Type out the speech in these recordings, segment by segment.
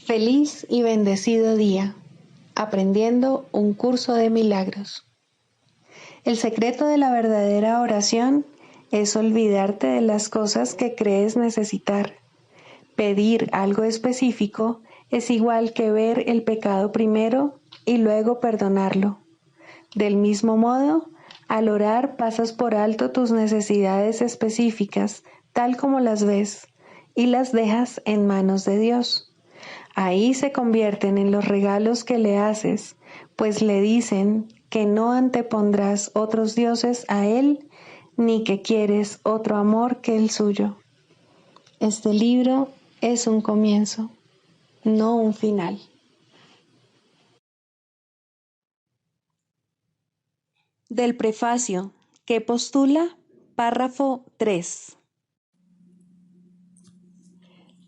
Feliz y bendecido día, aprendiendo un curso de milagros. El secreto de la verdadera oración es olvidarte de las cosas que crees necesitar. Pedir algo específico es igual que ver el pecado primero y luego perdonarlo. Del mismo modo, al orar pasas por alto tus necesidades específicas, tal como las ves, y las dejas en manos de Dios. Ahí se convierten en los regalos que le haces, pues le dicen que no antepondrás otros dioses a Él, ni que quieres otro amor que el suyo. Este libro es un comienzo, no un final. Del prefacio, que postula, párrafo 3.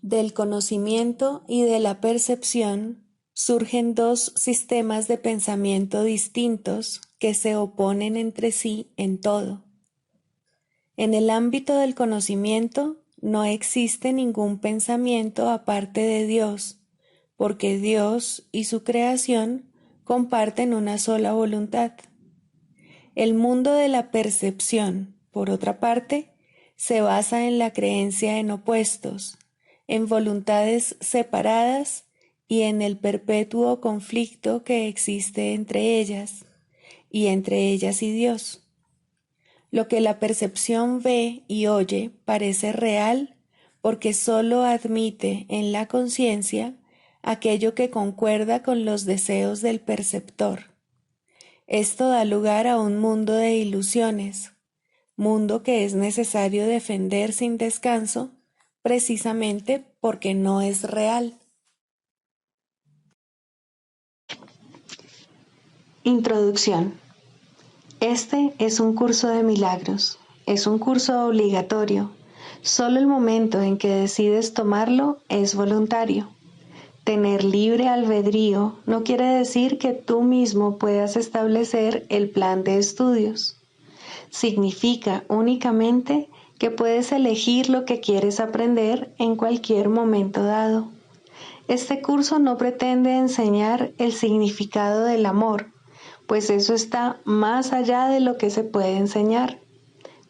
Del conocimiento y de la percepción surgen dos sistemas de pensamiento distintos que se oponen entre sí en todo. En el ámbito del conocimiento no existe ningún pensamiento aparte de Dios, porque Dios y su creación comparten una sola voluntad. El mundo de la percepción, por otra parte, se basa en la creencia en opuestos, en voluntades separadas y en el perpetuo conflicto que existe entre ellas y Dios. Lo que la percepción ve y oye parece real porque sólo admite en la conciencia aquello que concuerda con los deseos del perceptor. Esto da lugar a un mundo de ilusiones, mundo que es necesario defender sin descanso, precisamente porque no es real. Introducción. Este es un curso de milagros, es un curso obligatorio. Solo el momento en que decides tomarlo es voluntario. Tener libre albedrío no quiere decir que tú mismo puedas establecer el plan de estudios. Significa únicamente que puedes elegir lo que quieres aprender en cualquier momento dado. Este curso no pretende enseñar el significado del amor, pues eso está más allá de lo que se puede enseñar.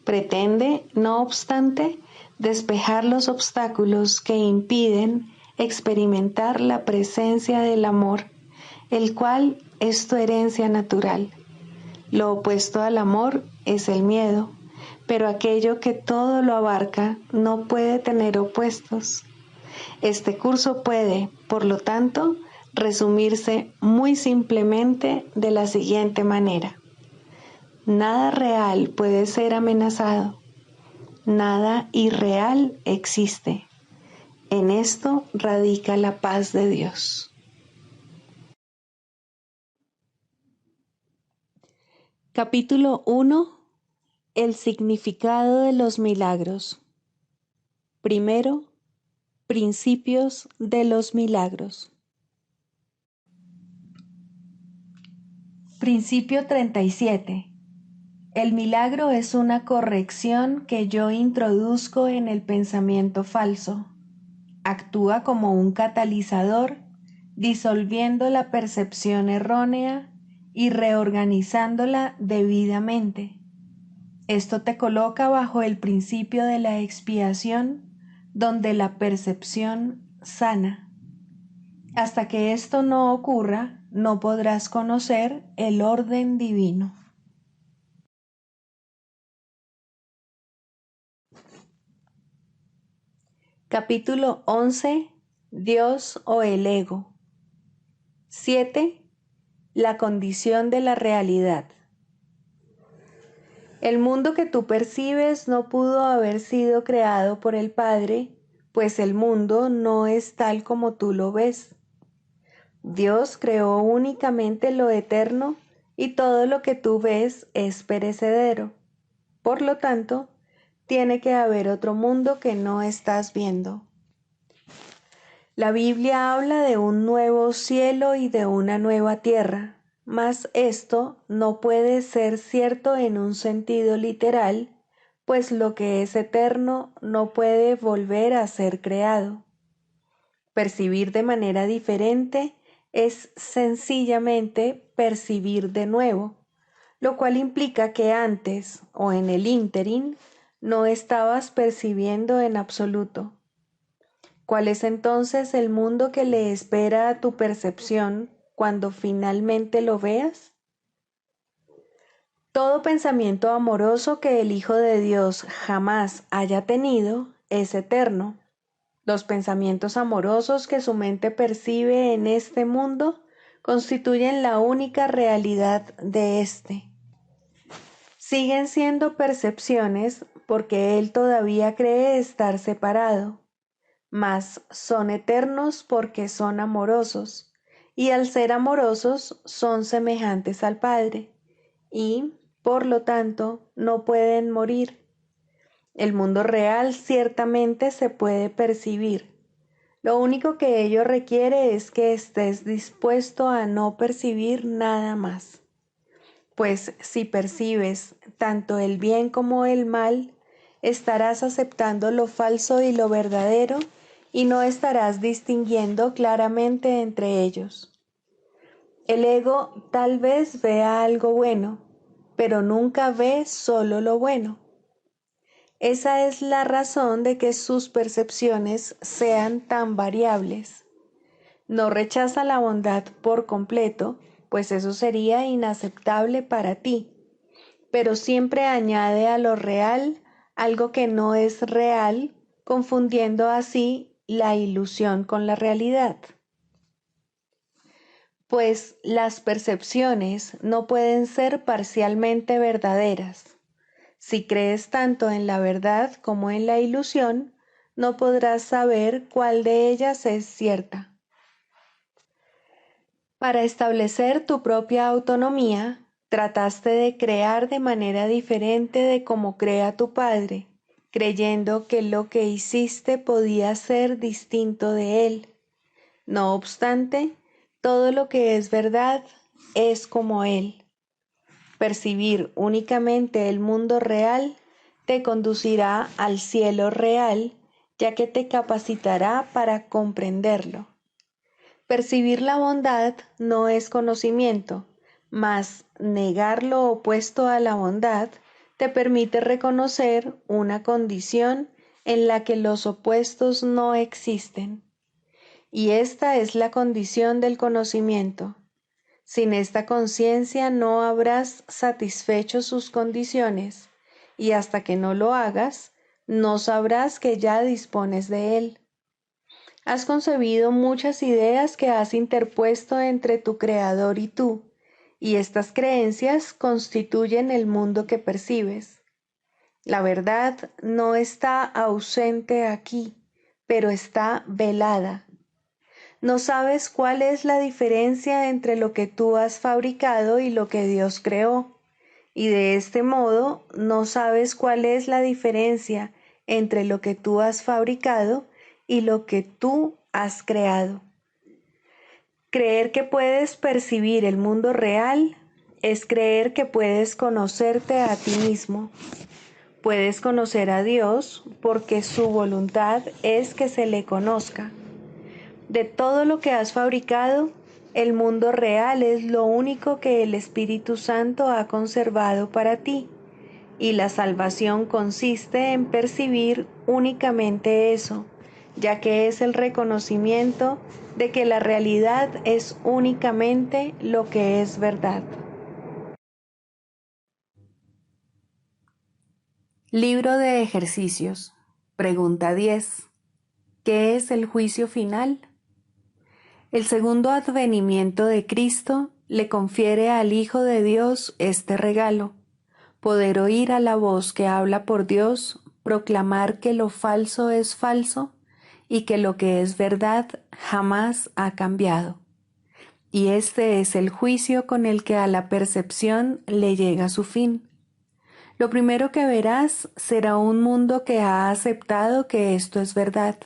Pretende, no obstante, despejar los obstáculos que impiden experimentar la presencia del amor, el cual es tu herencia natural. Lo opuesto al amor es el miedo, pero aquello que todo lo abarca no puede tener opuestos. Este curso puede, por lo tanto, resumirse muy simplemente de la siguiente manera. Nada real puede ser amenazado. Nada irreal existe. En esto radica la paz de Dios. Capítulo 1. El significado de los milagros. Primero, principios de los milagros. Principio 37. El milagro es una corrección que yo introduzco en el pensamiento falso. Actúa como un catalizador, disolviendo la percepción errónea y reorganizándola debidamente. Esto te coloca bajo el principio de la expiación, donde la percepción sana. Hasta que esto no ocurra, no podrás conocer el orden divino. Capítulo 11. Dios o el ego. 7. La condición de la realidad. El mundo que tú percibes no pudo haber sido creado por el Padre, pues el mundo no es tal como tú lo ves. Dios creó únicamente lo eterno y todo lo que tú ves es perecedero. Por lo tanto, tiene que haber otro mundo que no estás viendo. La Biblia habla de un nuevo cielo y de una nueva tierra, mas esto no puede ser cierto en un sentido literal, pues lo que es eterno no puede volver a ser creado. Percibir de manera diferente es sencillamente percibir de nuevo, lo cual implica que antes o en el ínterin no estabas percibiendo en absoluto. ¿Cuál es entonces el mundo que le espera a tu percepción cuando finalmente lo veas? Todo pensamiento amoroso que el Hijo de Dios jamás haya tenido es eterno. Los pensamientos amorosos que su mente percibe en este mundo constituyen la única realidad de éste. Siguen siendo percepciones porque él todavía cree estar separado, mas son eternos porque son amorosos, y al ser amorosos son semejantes al Padre, y, por lo tanto, no pueden morir. El mundo real ciertamente se puede percibir. Lo único que ello requiere es que estés dispuesto a no percibir nada más. Pues si percibes tanto el bien como el mal, estarás aceptando lo falso y lo verdadero y no estarás distinguiendo claramente entre ellos. El ego tal vez vea algo bueno, pero nunca ve solo lo bueno. Esa es la razón de que sus percepciones sean tan variables. No rechaza la bondad por completo, pues eso sería inaceptable para ti, pero siempre añade a lo real algo que no es real, confundiendo así la ilusión con la realidad. Pues las percepciones no pueden ser parcialmente verdaderas. Si crees tanto en la verdad como en la ilusión, no podrás saber cuál de ellas es cierta. Para establecer tu propia autonomía, trataste de crear de manera diferente de como crea tu padre, creyendo que lo que hiciste podía ser distinto de él. No obstante, todo lo que es verdad es como él. Percibir únicamente el mundo real te conducirá al cielo real, ya que te capacitará para comprenderlo. Percibir la bondad no es conocimiento, mas negar lo opuesto a la bondad te permite reconocer una condición en la que los opuestos no existen. Y esta es la condición del conocimiento. Sin esta conciencia no habrás satisfecho sus condiciones, y hasta que no lo hagas, no sabrás que ya dispones de él. Has concebido muchas ideas que has interpuesto entre tu creador y tú, y estas creencias constituyen el mundo que percibes. La verdad no está ausente aquí, pero está velada. No sabes cuál es la diferencia entre lo que tú has fabricado y lo que Dios creó, y de este modo no sabes cuál es la diferencia entre lo que tú has fabricado y lo que tú has creado. Creer que puedes percibir el mundo real es creer que puedes conocerte a ti mismo. Puedes conocer a Dios porque su voluntad es que se le conozca. De todo lo que has fabricado, el mundo real es lo único que el Espíritu Santo ha conservado para ti, y la salvación consiste en percibir únicamente eso, ya que es el reconocimiento de que la realidad es únicamente lo que es verdad. Libro de ejercicios. Pregunta 10. ¿Qué es el juicio final? El segundo advenimiento de Cristo le confiere al Hijo de Dios este regalo: poder oír a la voz que habla por Dios, proclamar que lo falso es falso y que lo que es verdad jamás ha cambiado. Y este es el juicio con el que a la percepción le llega su fin. Lo primero que verás será un mundo que ha aceptado que esto es verdad,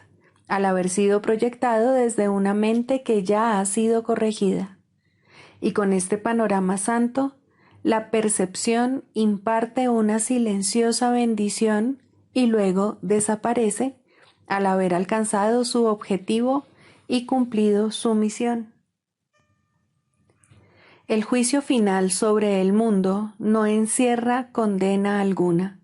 al haber sido proyectado desde una mente que ya ha sido corregida. Y con este panorama santo, la percepción imparte una silenciosa bendición y luego desaparece al haber alcanzado su objetivo y cumplido su misión. El juicio final sobre el mundo no encierra condena alguna,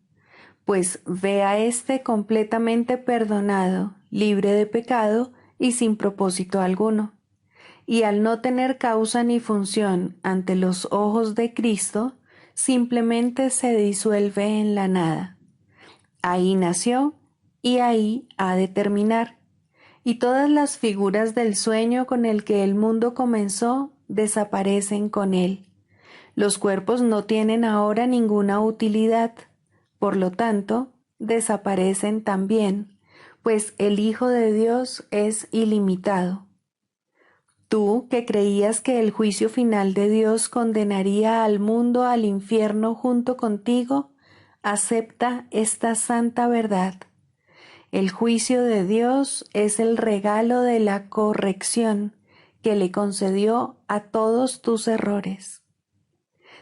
pues ve a éste completamente perdonado, libre de pecado y sin propósito alguno. Y al no tener causa ni función ante los ojos de Cristo, simplemente se disuelve en la nada. Ahí nació y ahí ha de terminar. Y todas las figuras del sueño con el que el mundo comenzó desaparecen con él. Los cuerpos no tienen ahora ninguna utilidad, por lo tanto, desaparecen también, pues el Hijo de Dios es ilimitado. Tú, que creías que el juicio final de Dios condenaría al mundo al infierno junto contigo, acepta esta santa verdad. El juicio de Dios es el regalo de la corrección que le concedió a todos tus errores.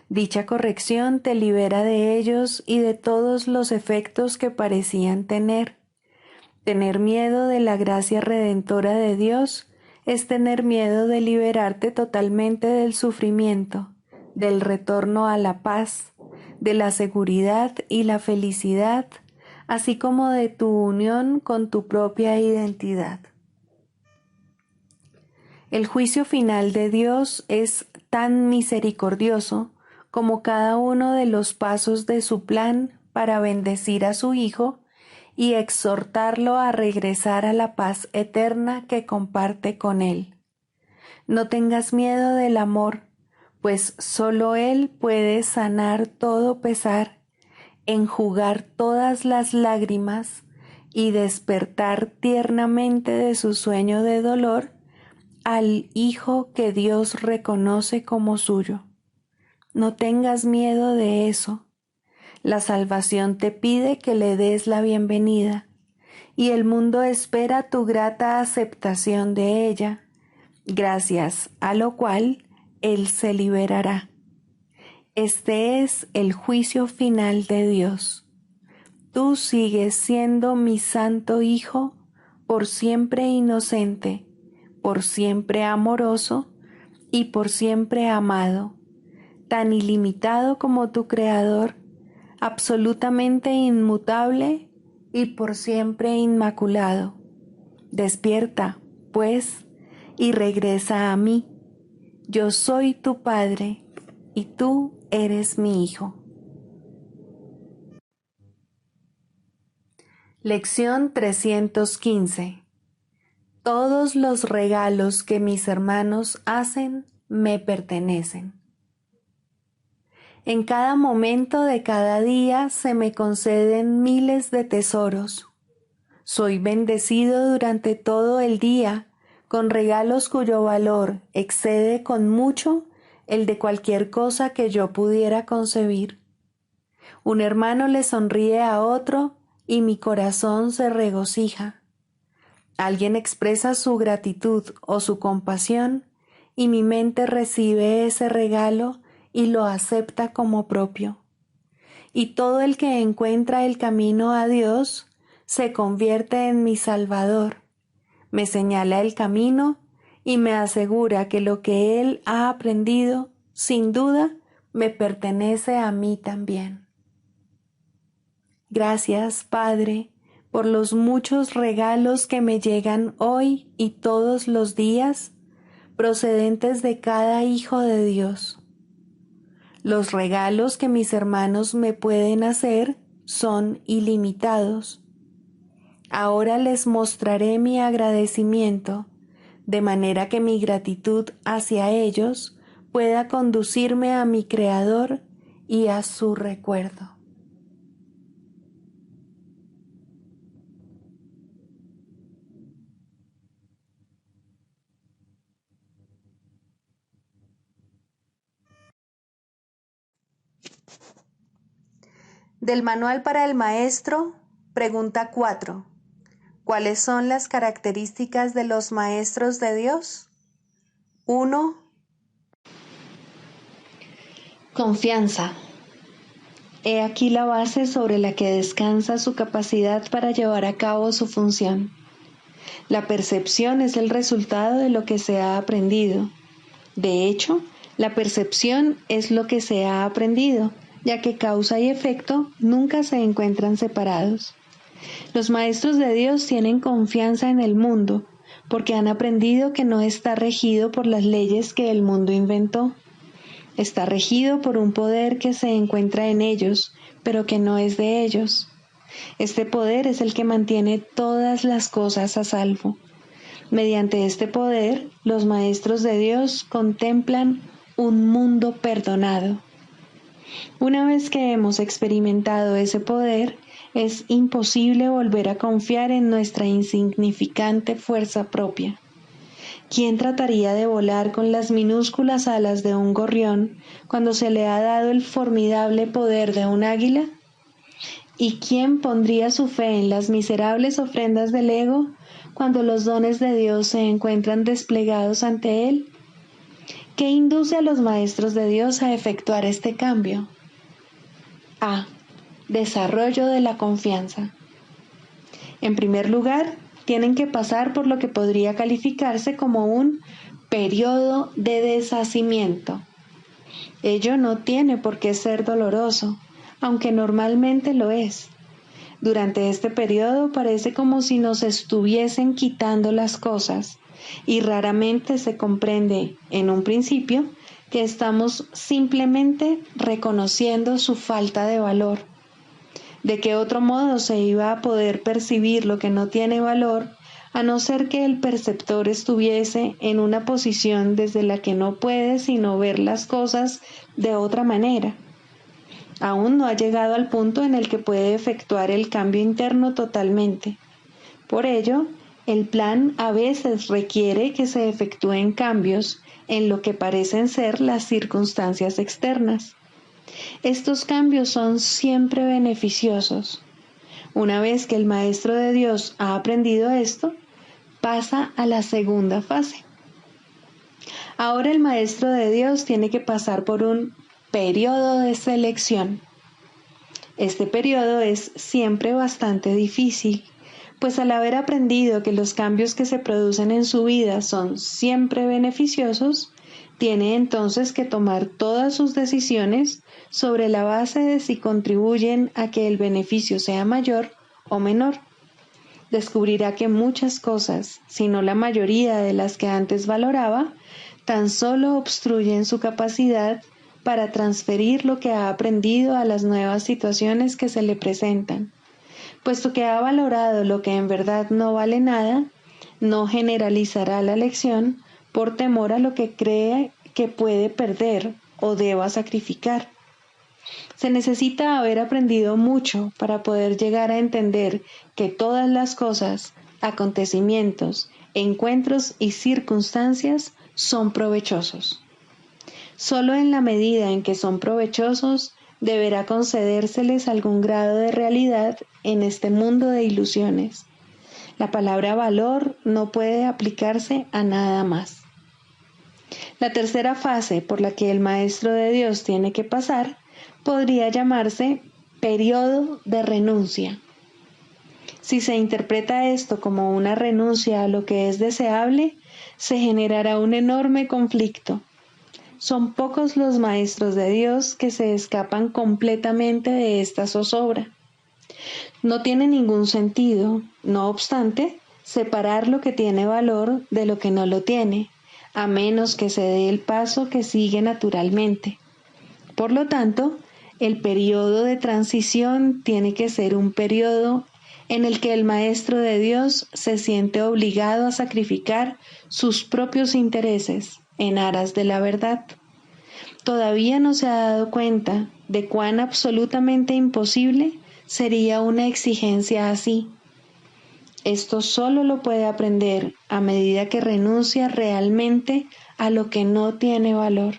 Dicha corrección te libera de ellos y de todos los efectos que parecían tener. Tener miedo de la gracia redentora de Dios es tener miedo de liberarte totalmente del sufrimiento, del retorno a la paz, de la seguridad y la felicidad, así como de tu unión con tu propia identidad. El juicio final de Dios es tan misericordioso como cada uno de los pasos de su plan para bendecir a su Hijo y exhortarlo a regresar a la paz eterna que comparte con Él. No tengas miedo del amor, pues solo Él puede sanar todo pesar, enjugar todas las lágrimas y despertar tiernamente de su sueño de dolor al Hijo que Dios reconoce como suyo. No tengas miedo de eso. La salvación te pide que le des la bienvenida, y el mundo espera tu grata aceptación de ella, gracias a lo cual Él se liberará. Este es el juicio final de Dios. Tú sigues siendo mi santo Hijo, por siempre inocente, por siempre amoroso y por siempre amado, tan ilimitado como tu Creador, absolutamente inmutable y por siempre inmaculado. Despierta, pues, y regresa a mí. Yo soy tu Padre y tú eres mi Hijo. Lección 315. Todos los regalos que mis hermanos hacen me pertenecen. En cada momento de cada día se me conceden miles de tesoros. Soy bendecido durante todo el día con regalos cuyo valor excede con mucho el de cualquier cosa que yo pudiera concebir. Un hermano le sonríe a otro y mi corazón se regocija. Alguien expresa su gratitud o su compasión y mi mente recibe ese regalo y lo acepta como propio. Y todo el que encuentra el camino a Dios se convierte en mi Salvador, me señala el camino y me asegura que lo que Él ha aprendido, sin duda, me pertenece a mí también. Gracias, Padre, por los muchos regalos que me llegan hoy y todos los días, procedentes de cada hijo de Dios. Los regalos que mis hermanos me pueden hacer son ilimitados. Ahora les mostraré mi agradecimiento, de manera que mi gratitud hacia ellos pueda conducirme a mi Creador y a su recuerdo. Del Manual para el Maestro, pregunta 4. ¿Cuáles son las características de los maestros de Dios? 1. Confianza. He aquí la base sobre la que descansa su capacidad para llevar a cabo su función. La percepción es el resultado de lo que se ha aprendido. De hecho, la percepción es lo que se ha aprendido, ya que causa y efecto nunca se encuentran separados. Los maestros de Dios tienen confianza en el mundo, porque han aprendido que no está regido por las leyes que el mundo inventó. Está regido por un poder que se encuentra en ellos, pero que no es de ellos. Este poder es el que mantiene todas las cosas a salvo. Mediante este poder, los maestros de Dios contemplan un mundo perdonado. Una vez que hemos experimentado ese poder, es imposible volver a confiar en nuestra insignificante fuerza propia. ¿Quién trataría de volar con las minúsculas alas de un gorrión cuando se le ha dado el formidable poder de un águila? ¿Y quién pondría su fe en las miserables ofrendas del ego cuando los dones de Dios se encuentran desplegados ante él? ¿Qué induce a los maestros de Dios a efectuar este cambio? A. Desarrollo de la confianza. En primer lugar, tienen que pasar por lo que podría calificarse como un periodo de deshacimiento. Ello no tiene por qué ser doloroso, aunque normalmente lo es. Durante este periodo parece como si nos estuviesen quitando las cosas, y raramente se comprende, en un principio, que estamos simplemente reconociendo su falta de valor. ¿De qué otro modo se iba a poder percibir lo que no tiene valor, a no ser que el perceptor estuviese en una posición desde la que no puede sino ver las cosas de otra manera? Aún no ha llegado al punto en el que puede efectuar el cambio interno totalmente. Por ello, el plan a veces requiere que se efectúen cambios en lo que parecen ser las circunstancias externas. Estos cambios son siempre beneficiosos. Una vez que el Maestro de Dios ha aprendido esto, pasa a la segunda fase. Ahora el Maestro de Dios tiene que pasar por un periodo de selección. Este periodo es siempre bastante difícil, pues al haber aprendido que los cambios que se producen en su vida son siempre beneficiosos, tiene entonces que tomar todas sus decisiones sobre la base de si contribuyen a que el beneficio sea mayor o menor. Descubrirá que muchas cosas, si no la mayoría de las que antes valoraba, tan solo obstruyen su capacidad para transferir lo que ha aprendido a las nuevas situaciones que se le presentan. Puesto que ha valorado lo que en verdad no vale nada, no generalizará la lección por temor a lo que cree que puede perder o deba sacrificar. Se necesita haber aprendido mucho para poder llegar a entender que todas las cosas, acontecimientos, encuentros y circunstancias son provechosos. Solo en la medida en que son provechosos, deberá concedérseles algún grado de realidad en este mundo de ilusiones. La palabra valor no puede aplicarse a nada más. La tercera fase por la que el Maestro de Dios tiene que pasar podría llamarse periodo de renuncia. Si se interpreta esto como una renuncia a lo que es deseable, se generará un enorme conflicto. Son pocos los maestros de Dios que se escapan completamente de esta zozobra. No tiene ningún sentido, no obstante, separar lo que tiene valor de lo que no lo tiene, a menos que se dé el paso que sigue naturalmente. Por lo tanto, el periodo de transición tiene que ser un periodo en el que el Maestro de Dios se siente obligado a sacrificar sus propios intereses en aras de la verdad. Todavía no se ha dado cuenta de cuán absolutamente imposible sería una exigencia así. Esto solo lo puede aprender a medida que renuncia realmente a lo que no tiene valor.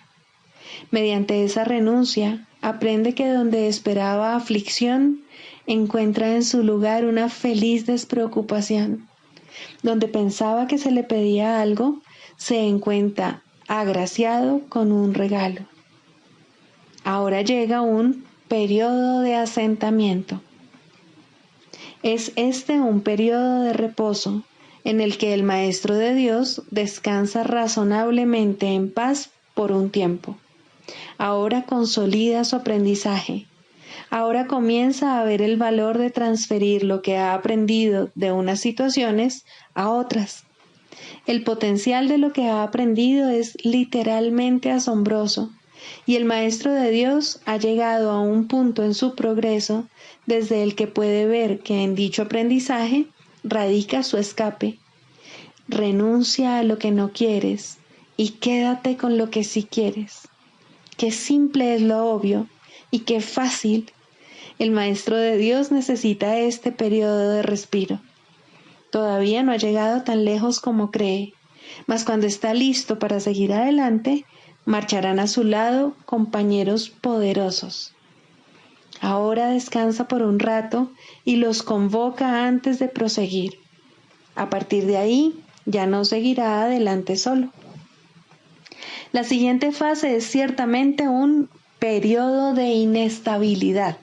Mediante esa renuncia, aprende que donde esperaba aflicción, encuentra en su lugar una feliz despreocupación. Donde pensaba que se le pedía algo, se encuentra agraciado con un regalo. Ahora llega un periodo de asentamiento. Es este un periodo de reposo en el que el Maestro de Dios descansa razonablemente en paz por un tiempo. Ahora consolida su aprendizaje. Ahora comienza a ver el valor de transferir lo que ha aprendido de unas situaciones a otras. El potencial de lo que ha aprendido es literalmente asombroso, y el Maestro de Dios ha llegado a un punto en su progreso desde el que puede ver que en dicho aprendizaje radica su escape. Renuncia a lo que no quieres y quédate con lo que sí quieres. Qué simple es lo obvio y qué fácil. El Maestro de Dios necesita este periodo de respiro. Todavía no ha llegado tan lejos como cree, mas cuando está listo para seguir adelante, marcharán a su lado compañeros poderosos. Ahora descansa por un rato y los convoca antes de proseguir. A partir de ahí, ya no seguirá adelante solo. La siguiente fase es ciertamente un periodo de inestabilidad.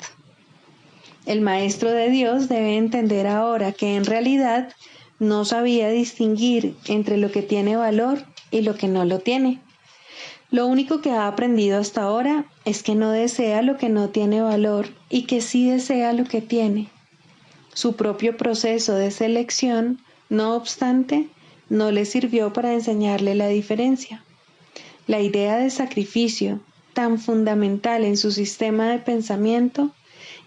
El Maestro de Dios debe entender ahora que en realidad no sabía distinguir entre lo que tiene valor y lo que no lo tiene. Lo único que ha aprendido hasta ahora es que no desea lo que no tiene valor y que sí desea lo que tiene. Su propio proceso de selección, no obstante, no le sirvió para enseñarle la diferencia. La idea de sacrificio, tan fundamental en su sistema de pensamiento,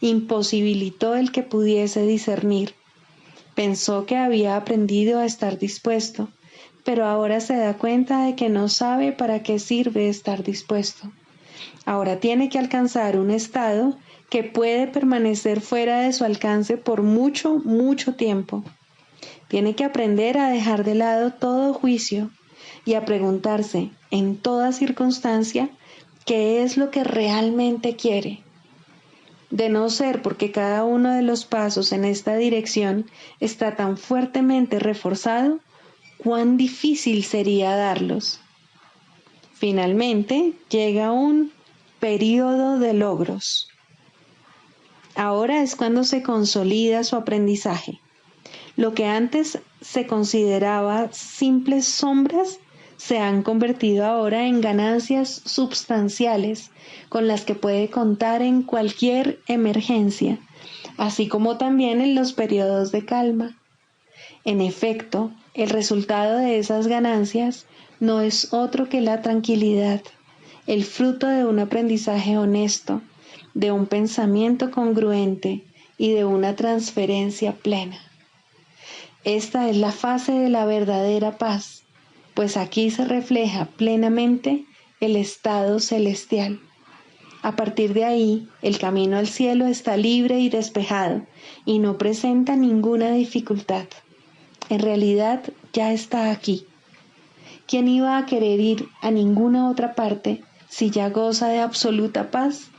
imposibilitó el que pudiese discernir. Pensó que había aprendido a estar dispuesto, pero ahora se da cuenta de que no sabe para qué sirve estar dispuesto. Ahora tiene que alcanzar un estado que puede permanecer fuera de su alcance por mucho, mucho tiempo. Tiene que aprender a dejar de lado todo juicio y a preguntarse, en toda circunstancia, qué es lo que realmente quiere. De no ser porque cada uno de los pasos en esta dirección está tan fuertemente reforzado, cuán difícil sería darlos. Finalmente, llega un periodo de logros. Ahora es cuando se consolida su aprendizaje. Lo que antes se consideraba simples sombras se han convertido ahora en ganancias substanciales con las que puede contar en cualquier emergencia, así como también en los periodos de calma. En efecto, el resultado de esas ganancias no es otro que la tranquilidad, el fruto de un aprendizaje honesto, de un pensamiento congruente y de una transferencia plena. Esta es la fase de la verdadera paz, pues aquí se refleja plenamente el estado celestial. A partir de ahí, el camino al cielo está libre y despejado y no presenta ninguna dificultad. En realidad, ya está aquí. ¿Quién iba a querer ir a ninguna otra parte si ya goza de absoluta paz?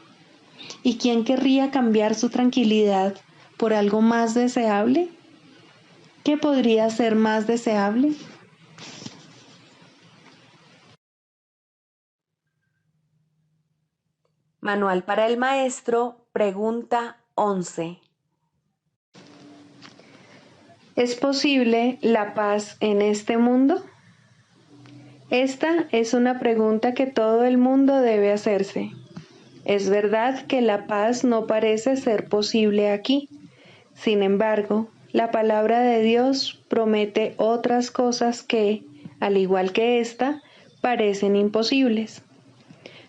¿Y quién querría cambiar su tranquilidad por algo más deseable? ¿Qué podría ser más deseable? Manual para el maestro, pregunta 11. ¿Es posible la paz en este mundo? Esta es una pregunta que todo el mundo debe hacerse. Es verdad que la paz no parece ser posible aquí. Sin embargo, la palabra de Dios promete otras cosas que, al igual que esta, parecen imposibles.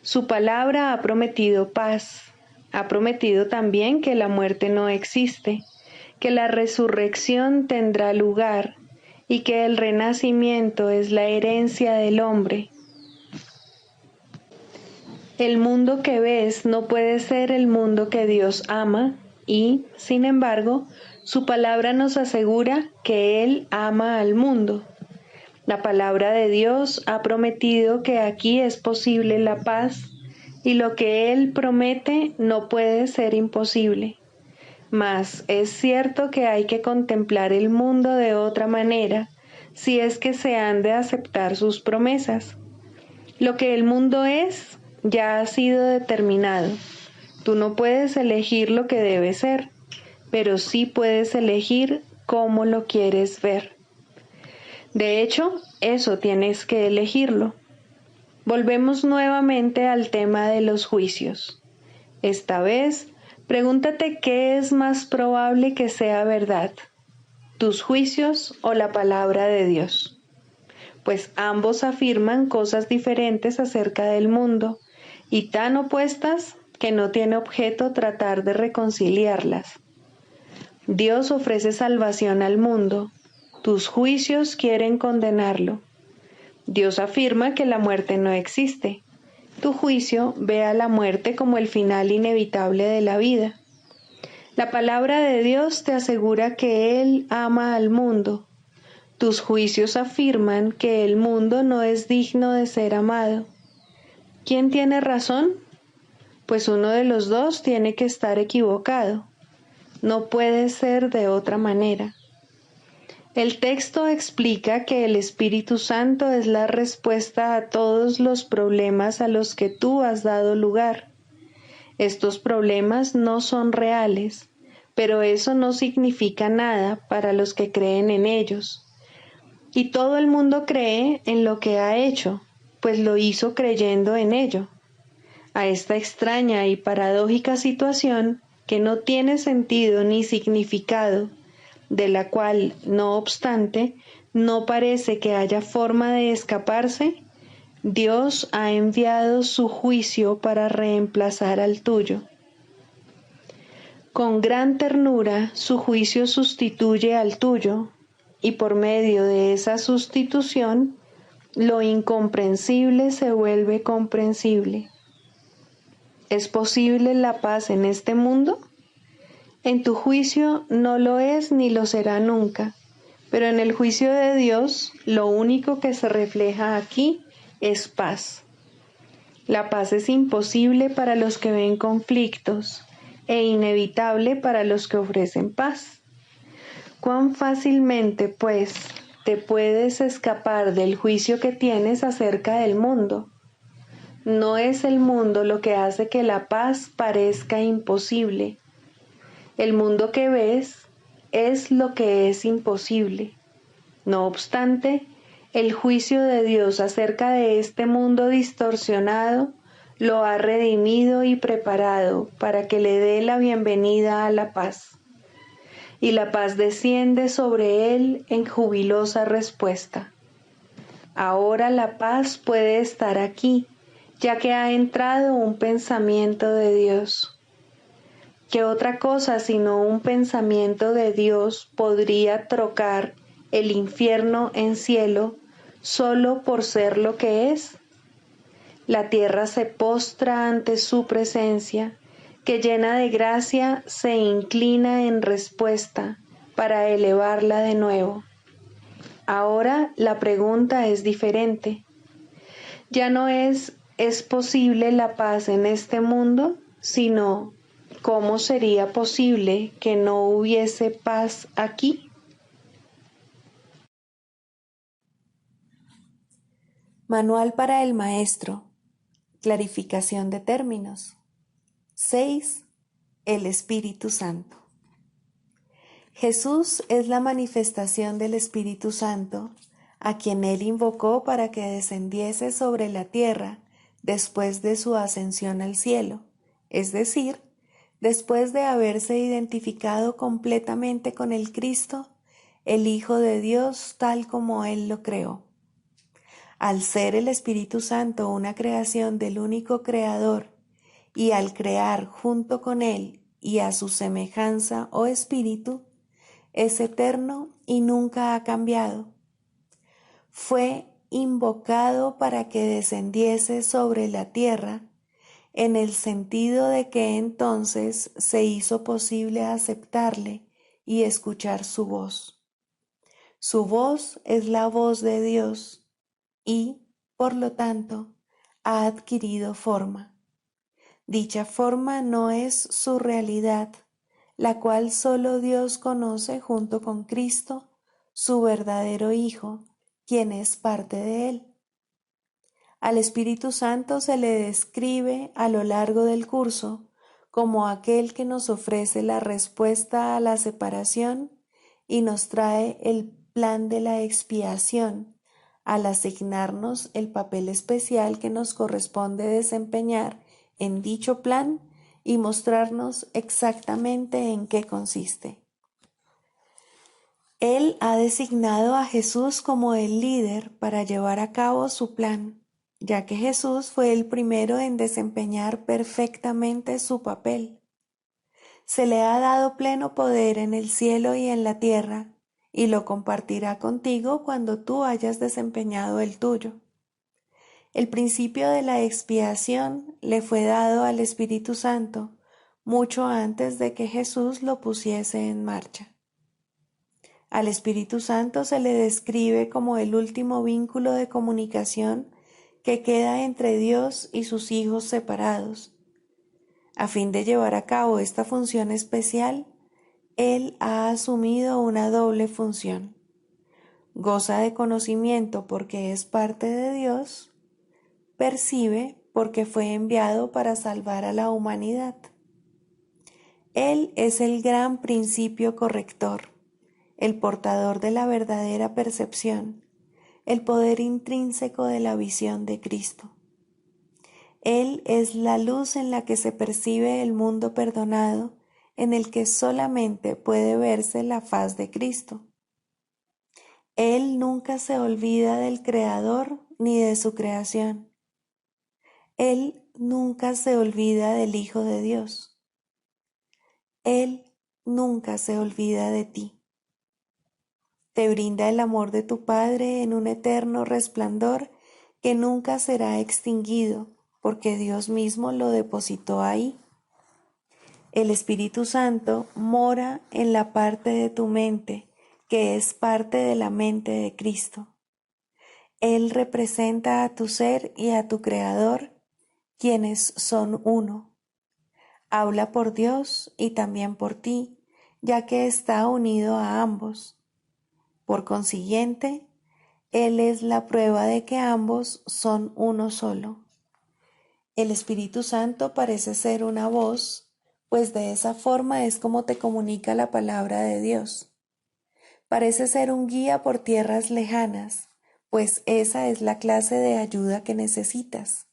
Su palabra ha prometido paz, ha prometido también que la muerte no existe, que la resurrección tendrá lugar y que el renacimiento es la herencia del hombre. El mundo que ves no puede ser el mundo que Dios ama y, sin embargo, su palabra nos asegura que Él ama al mundo. La palabra de Dios ha prometido que aquí es posible la paz y lo que Él promete no puede ser imposible. Mas es cierto que hay que contemplar el mundo de otra manera si es que se han de aceptar sus promesas. Lo que el mundo es ya ha sido determinado. Tú no puedes elegir lo que debe ser, pero sí puedes elegir cómo lo quieres ver. De hecho, eso tienes que elegirlo. Volvemos nuevamente al tema de los juicios. Esta vez, pregúntate qué es más probable que sea verdad, tus juicios o la palabra de Dios. Pues ambos afirman cosas diferentes acerca del mundo y tan opuestas que no tiene objeto tratar de reconciliarlas. Dios ofrece salvación al mundo, tus juicios quieren condenarlo. Dios afirma que la muerte no existe. Tu juicio ve a la muerte como el final inevitable de la vida. La palabra de Dios te asegura que Él ama al mundo. Tus juicios afirman que el mundo no es digno de ser amado. ¿Quién tiene razón? Pues uno de los dos tiene que estar equivocado. No puede ser de otra manera. El texto explica que el Espíritu Santo es la respuesta a todos los problemas a los que tú has dado lugar. Estos problemas no son reales, pero eso no significa nada para los que creen en ellos. Y todo el mundo cree en lo que ha hecho, pues lo hizo creyendo en ello. A esta extraña y paradójica situación, que no tiene sentido ni significado, de la cual, no obstante, no parece que haya forma de escaparse, Dios ha enviado su juicio para reemplazar al tuyo. Con gran ternura, su juicio sustituye al tuyo, y por medio de esa sustitución, lo incomprensible se vuelve comprensible. ¿Es posible la paz en este mundo? En tu juicio no lo es ni lo será nunca, pero en el juicio de Dios, lo único que se refleja aquí es paz. La paz es imposible para los que ven conflictos e inevitable para los que ofrecen paz. ¿Cuán fácilmente, pues, te puedes escapar del juicio que tienes acerca del mundo? No es el mundo lo que hace que la paz parezca imposible. El mundo que ves es lo que es imposible. No obstante, el juicio de Dios acerca de este mundo distorsionado lo ha redimido y preparado para que le dé la bienvenida a la paz. Y la paz desciende sobre él en jubilosa respuesta. Ahora la paz puede estar aquí, ya que ha entrado un pensamiento de Dios. ¿Qué otra cosa sino un pensamiento de Dios podría trocar el infierno en cielo solo por ser lo que es? La tierra se postra ante su presencia, que llena de gracia se inclina en respuesta para elevarla de nuevo. Ahora la pregunta es diferente. Ya no ¿es posible la paz en este mundo? Sino, ¿cómo sería posible que no hubiese paz aquí? Manual para el maestro. Clarificación de términos. 6. El Espíritu Santo. Jesús es la manifestación del Espíritu Santo, a quien Él invocó para que descendiese sobre la tierra después de su ascensión al cielo, es decir, después de haberse identificado completamente con el Cristo, el Hijo de Dios tal como Él lo creó. Al ser el Espíritu Santo una creación del único Creador, y al crear junto con Él y a su semejanza o espíritu, es eterno y nunca ha cambiado. Fue invocado para que descendiese sobre la tierra, en el sentido de que entonces se hizo posible aceptarle y escuchar su voz. Su voz es la voz de Dios y, por lo tanto, ha adquirido forma. Dicha forma no es su realidad, la cual solo Dios conoce junto con Cristo, su verdadero Hijo, quien es parte de Él. Al Espíritu Santo se le describe a lo largo del curso como aquel que nos ofrece la respuesta a la separación y nos trae el plan de la expiación, al asignarnos el papel especial que nos corresponde desempeñar en dicho plan y mostrarnos exactamente en qué consiste. Él ha designado a Jesús como el líder para llevar a cabo su plan, ya que Jesús fue el primero en desempeñar perfectamente su papel. Se le ha dado pleno poder en el cielo y en la tierra, y lo compartirá contigo cuando tú hayas desempeñado el tuyo. El principio de la expiación le fue dado al Espíritu Santo mucho antes de que Jesús lo pusiese en marcha. Al Espíritu Santo se le describe como el último vínculo de comunicación que queda entre Dios y sus hijos separados. A fin de llevar a cabo esta función especial, Él ha asumido una doble función. Goza de conocimiento porque es parte de Dios, percibe porque fue enviado para salvar a la humanidad. Él es el gran principio corrector, el portador de la verdadera percepción, el poder intrínseco de la visión de Cristo. Él es la luz en la que se percibe el mundo perdonado, en el que solamente puede verse la faz de Cristo. Él nunca se olvida del Creador ni de su creación. Él nunca se olvida del Hijo de Dios. Él nunca se olvida de ti. Te brinda el amor de tu Padre en un eterno resplandor que nunca será extinguido, porque Dios mismo lo depositó ahí. El Espíritu Santo mora en la parte de tu mente, que es parte de la mente de Cristo. Él representa a tu ser y a tu Creador, quienes son uno. Habla por Dios y también por ti, ya que está unido a ambos. Por consiguiente, Él es la prueba de que ambos son uno solo. El Espíritu Santo parece ser una voz, pues de esa forma es como te comunica la palabra de Dios. Parece ser un guía por tierras lejanas, pues esa es la clase de ayuda que necesitas.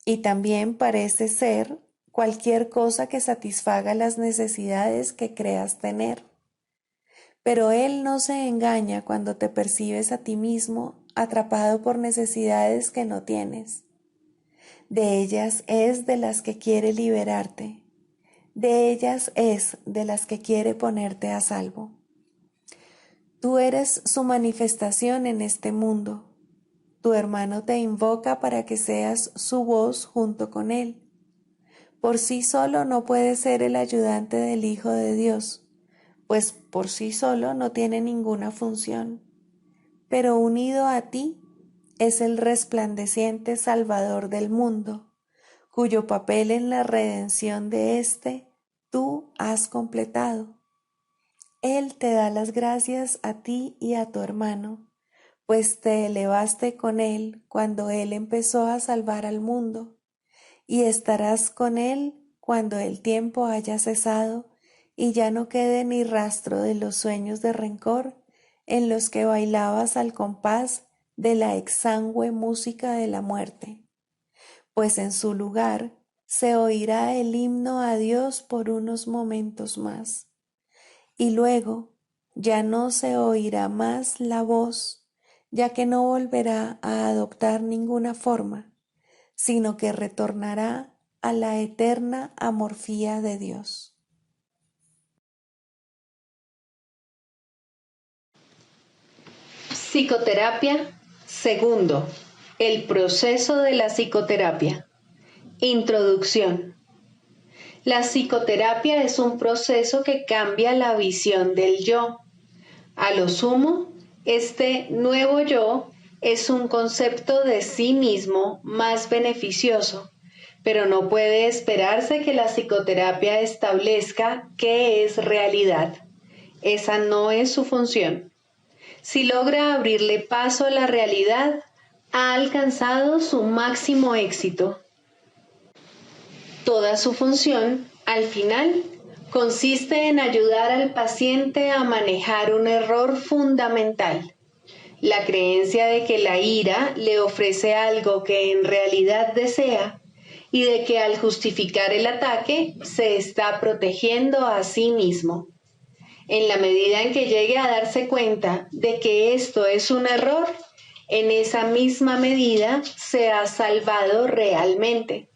Y también parece ser cualquier cosa que satisfaga las necesidades que creas tener. Pero Él no se engaña cuando te percibes a ti mismo atrapado por necesidades que no tienes. De ellas es de las que quiere liberarte. De ellas es de las que quiere ponerte a salvo. Tú eres su manifestación en este mundo. Tu hermano te invoca para que seas su voz junto con él. Por sí solo no puede ser el ayudante del Hijo de Dios, pues por sí solo no tiene ninguna función. Pero unido a ti es el resplandeciente Salvador del mundo, cuyo papel en la redención de éste tú has completado. Él te da las gracias a ti y a tu hermano, pues te elevaste con él cuando él empezó a salvar al mundo, y estarás con él cuando el tiempo haya cesado y ya no quede ni rastro de los sueños de rencor en los que bailabas al compás de la exangüe música de la muerte, pues en su lugar se oirá el himno a Dios por unos momentos más. Y luego ya no se oirá más la voz, ya que no volverá a adoptar ninguna forma, sino que retornará a la eterna amorfía de Dios. Psicoterapia, segundo. El proceso de la psicoterapia. Introducción. La psicoterapia es un proceso que cambia la visión del yo. A lo sumo, este nuevo yo es un concepto de sí mismo más beneficioso, pero no puede esperarse que la psicoterapia establezca qué es realidad. Esa no es su función. Si logra abrirle paso a la realidad, ha alcanzado su máximo éxito. Toda su función, al final, Consiste en ayudar al paciente a manejar un error fundamental: la creencia de que la ira le ofrece algo que en realidad desea y de que al justificar el ataque se está protegiendo a sí mismo. En la medida en que llegue a darse cuenta de que esto es un error, en esa misma medida se ha salvado realmente.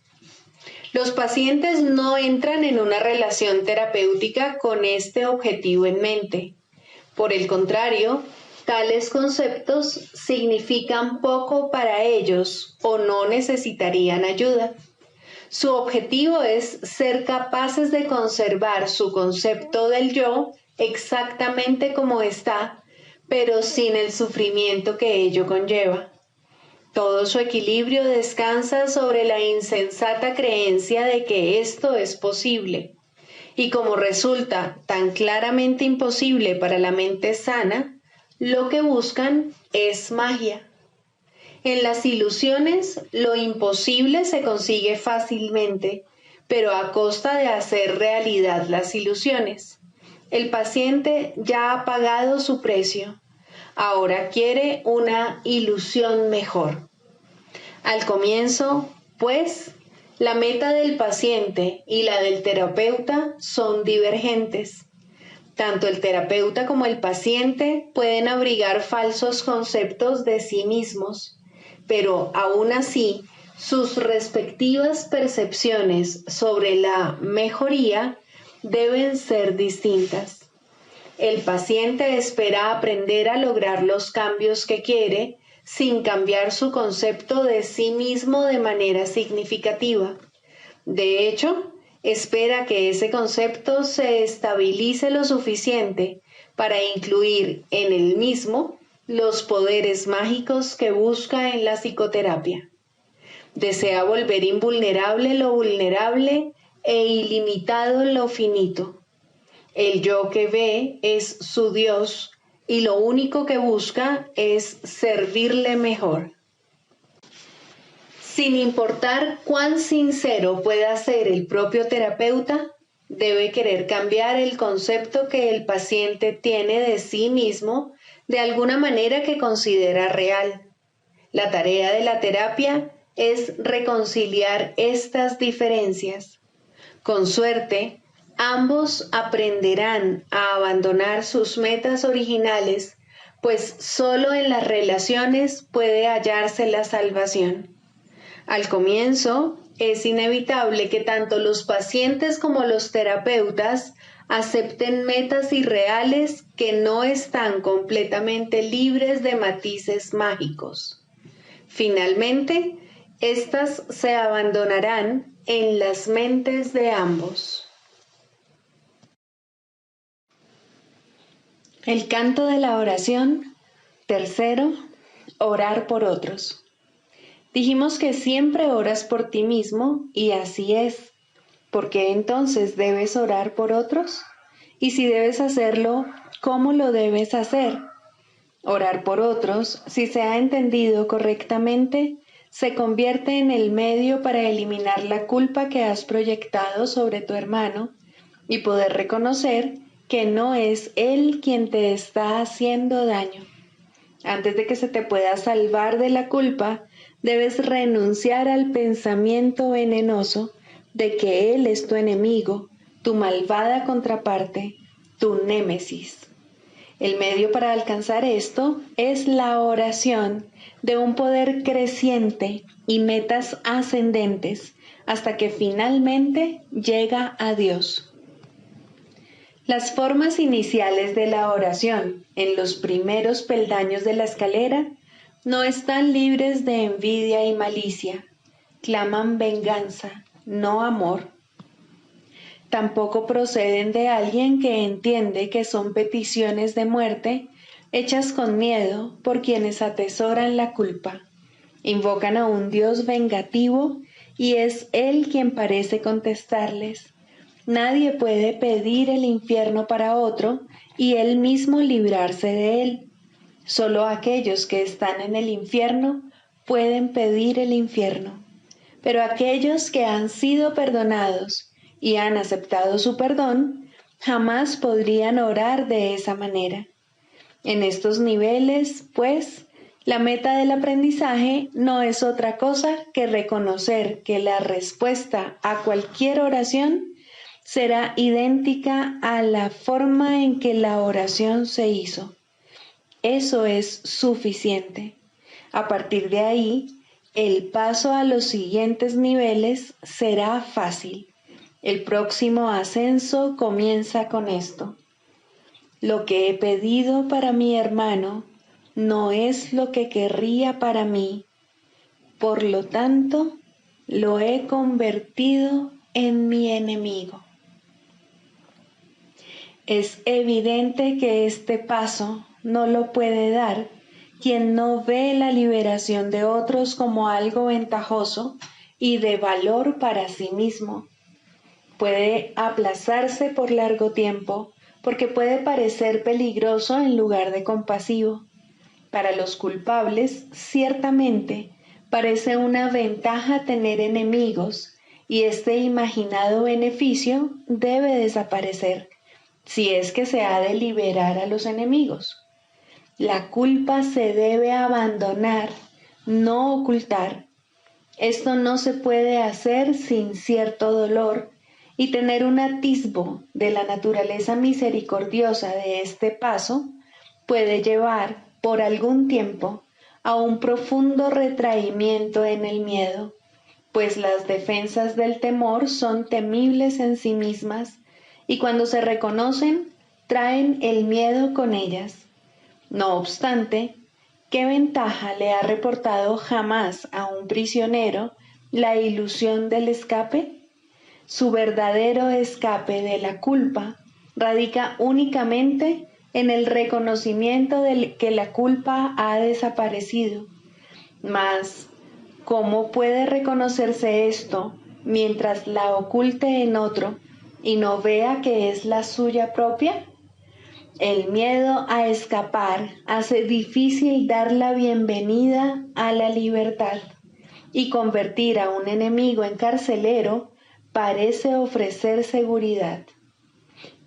Los pacientes no entran en una relación terapéutica con este objetivo en mente. Por el contrario, tales conceptos significan poco para ellos o no necesitarían ayuda. Su objetivo es ser capaces de conservar su concepto del yo exactamente como está, pero sin el sufrimiento que ello conlleva. Todo su equilibrio descansa sobre la insensata creencia de que esto es posible. Y como resulta tan claramente imposible para la mente sana, lo que buscan es magia. En las ilusiones, lo imposible se consigue fácilmente, pero a costa de hacer realidad las ilusiones. El paciente ya ha pagado su precio. Ahora quiere una ilusión mejor. Al comienzo, pues, la meta del paciente y la del terapeuta son divergentes. Tanto el terapeuta como el paciente pueden abrigar falsos conceptos de sí mismos, pero aún así, sus respectivas percepciones sobre la mejoría deben ser distintas. El paciente espera aprender a lograr los cambios que quiere sin cambiar su concepto de sí mismo de manera significativa. De hecho, espera que ese concepto se estabilice lo suficiente para incluir en él mismo los poderes mágicos que busca en la psicoterapia. Desea volver invulnerable lo vulnerable e ilimitado lo finito. El yo que ve es su Dios y lo único que busca es servirle mejor. Sin importar cuán sincero pueda ser el propio terapeuta, debe querer cambiar el concepto que el paciente tiene de sí mismo de alguna manera que considera real. La tarea de la terapia es reconciliar estas diferencias. Con suerte, ambos aprenderán a abandonar sus metas originales, pues solo en las relaciones puede hallarse la salvación. Al comienzo, es inevitable que tanto los pacientes como los terapeutas acepten metas irreales que no están completamente libres de matices mágicos. Finalmente, estas se abandonarán en las mentes de ambos. El canto de la oración. Tercero, orar por otros. Dijimos que siempre oras por ti mismo y así es. ¿Por qué entonces debes orar por otros? Y si debes hacerlo, ¿cómo lo debes hacer? Orar por otros, si se ha entendido correctamente, se convierte en el medio para eliminar la culpa que has proyectado sobre tu hermano y poder reconocer que no es él quien te está haciendo daño. Antes de que se te pueda salvar de la culpa, debes renunciar al pensamiento venenoso de que él es tu enemigo, tu malvada contraparte, tu némesis. El medio para alcanzar esto es la oración de un poder creciente y metas ascendentes hasta que finalmente llega a Dios. Las formas iniciales de la oración en los primeros peldaños de la escalera no están libres de envidia y malicia, claman venganza, no amor. Tampoco proceden de alguien que entiende que son peticiones de muerte hechas con miedo por quienes atesoran la culpa. Invocan a un Dios vengativo y es Él quien parece contestarles. Nadie puede pedir el infierno para otro y él mismo librarse de él. Solo aquellos que están en el infierno pueden pedir el infierno. Pero aquellos que han sido perdonados y han aceptado su perdón, jamás podrían orar de esa manera. En estos niveles, pues, la meta del aprendizaje no es otra cosa que reconocer que la respuesta a cualquier oración será idéntica a la forma en que la oración se hizo. Eso es suficiente. A partir de ahí, el paso a los siguientes niveles será fácil. El próximo ascenso comienza con esto. Lo que he pedido para mi hermano no es lo que querría para mí. Por lo tanto, lo he convertido en mi enemigo. Es evidente que este paso no lo puede dar quien no ve la liberación de otros como algo ventajoso y de valor para sí mismo. Puede aplazarse por largo tiempo porque puede parecer peligroso en lugar de compasivo. Para los culpables, ciertamente, parece una ventaja tener enemigos y este imaginado beneficio debe desaparecer si es que se ha de liberar a los enemigos. La culpa se debe abandonar, no ocultar. Esto no se puede hacer sin cierto dolor y tener un atisbo de la naturaleza misericordiosa de este paso puede llevar por algún tiempo a un profundo retraimiento en el miedo, pues las defensas del temor son temibles en sí mismas y cuando se reconocen traen el miedo con ellas. No obstante, ¿qué ventaja le ha reportado jamás a un prisionero la ilusión del escape? Su verdadero escape de la culpa radica únicamente en el reconocimiento de que la culpa ha desaparecido. Mas, ¿cómo puede reconocerse esto mientras la oculte en otro y no vea que es la suya propia? El miedo a escapar hace difícil dar la bienvenida a la libertad y convertir a un enemigo en carcelero parece ofrecer seguridad.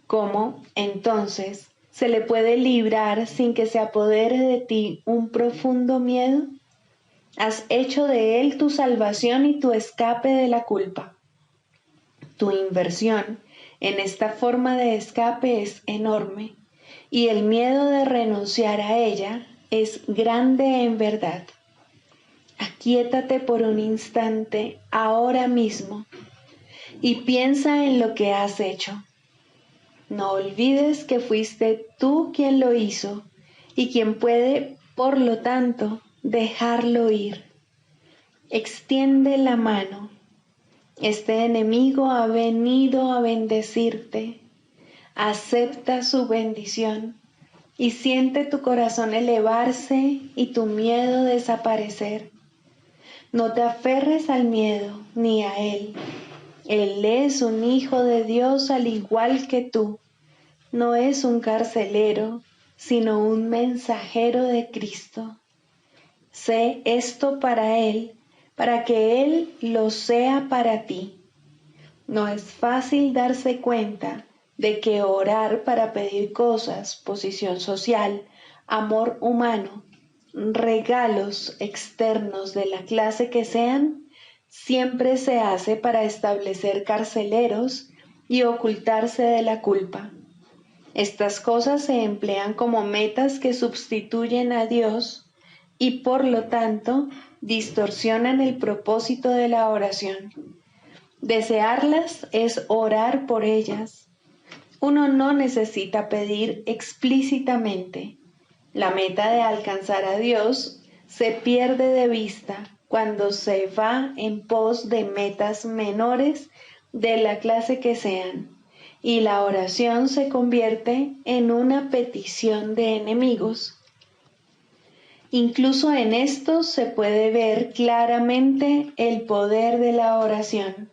¿Cómo, entonces, se le puede librar sin que se apodere de ti un profundo miedo? Has hecho de él tu salvación y tu escape de la culpa. Tu inversión en esta forma de escape es enorme y el miedo de renunciar a ella es grande en verdad. Aquíétate por un instante ahora mismo y piensa en lo que has hecho. No olvides que fuiste tú quien lo hizo y quien puede, por lo tanto, dejarlo ir. Extiende la mano. Este enemigo ha venido a bendecirte. Acepta su bendición y siente tu corazón elevarse y tu miedo desaparecer. No te aferres al miedo ni a él. Él es un hijo de Dios al igual que tú. No es un carcelero, sino un mensajero de Cristo. Sé esto para él, para que él lo sea para ti. No es fácil darse cuenta de que orar para pedir cosas, posición social, amor humano, regalos externos de la clase que sean, siempre se hace para establecer carceleros y ocultarse de la culpa. Estas cosas se emplean como metas que sustituyen a Dios y por lo tanto distorsionan el propósito de la oración. Desearlas es orar por ellas. Uno no necesita pedir explícitamente. La meta de alcanzar a Dios se pierde de vista cuando se va en pos de metas menores de la clase que sean, y la oración se convierte en una petición de enemigos. Incluso en esto se puede ver claramente el poder de la oración.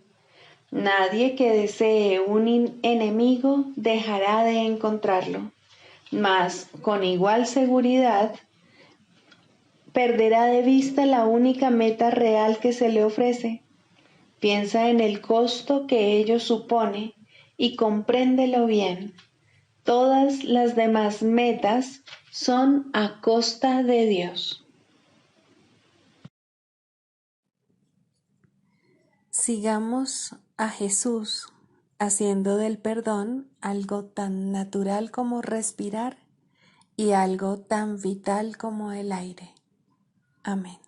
Nadie que desee un enemigo dejará de encontrarlo, mas con igual seguridad perderá de vista la única meta real que se le ofrece. Piensa en el costo que ello supone y compréndelo bien. Todas las demás metas son a costa de Dios. Sigamos a Jesús haciendo del perdón algo tan natural como respirar y algo tan vital como el aire. Amén.